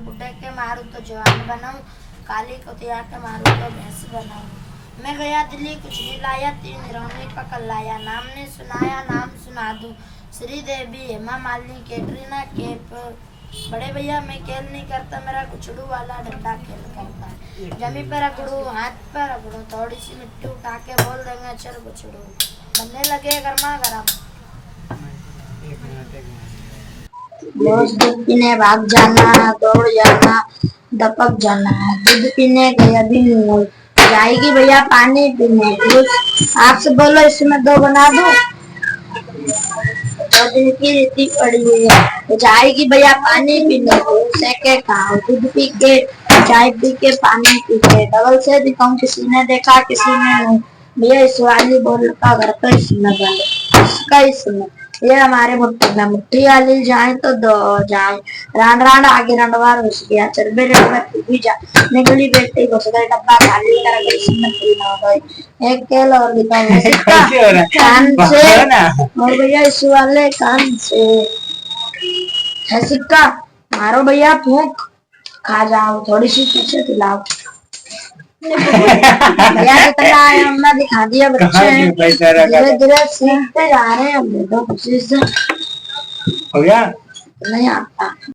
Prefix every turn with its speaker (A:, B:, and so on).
A: बुढ़े के मारू तो जवान बनाऊं, काली को तैयार के मारू तो भैंस बनाऊं। मैं गया दिल्ली कुछ नहीं लाया, 3 हिरोनी पकड़ लाया। नाम ने सुनाया नाम सुना दूं, श्रीदेवी, हेमा मालिनी, कैटरीना कैफ। बड़े भैया मैं खेल नहीं करता, मेरा गुछड़ू वाला डंडा खेल करता है। जमी पे रगड़ू, हाथ पे रगड़ू, थोड़ी सी मिट्टी उठा के बोल देंगे चल गुछड़ू। बनने लगे गर्मा गर्म। रोज दूध पीने भाग जाना, दौड़ जाना, दपक जाना। दूध पीने गया दिन जाएगी भैया पानी पीने। आपसे बोलो इसमें 2 बना दो। 2 दिन की रीति पड़ी है, जाएगी भैया पानी पीने। से के खाओ दूध पी के, चाय पी के, पानी पी के। डबल से दिखाऊं किसी ने देखा किसी ने नहीं। भैया इस वाली बोल का घर तो इसमें बने, इसका इसमें। ये हमारे मुट्ठी में मुट्ठी वाली जाए तो 2 जाए। रान रान आगे रंडवार घुस गया, चरबे रेट में भी जा निकली बेटी घुस गई। डब्बा खाली कर गई, इसमें 3 हो गई। एक केल और दिखा कान से, और भैया इस वाले कान से है सिक्का। मारो भैया फूक, खा जाओ, थोड़ी सी पीछे खिलाओ। भैया कितना आया हमने दिखा दिया। बच्चे धीरे धीरे सीखते जा रहे हैं, हम तो खुशी से।
B: हो गया
A: नहीं आता।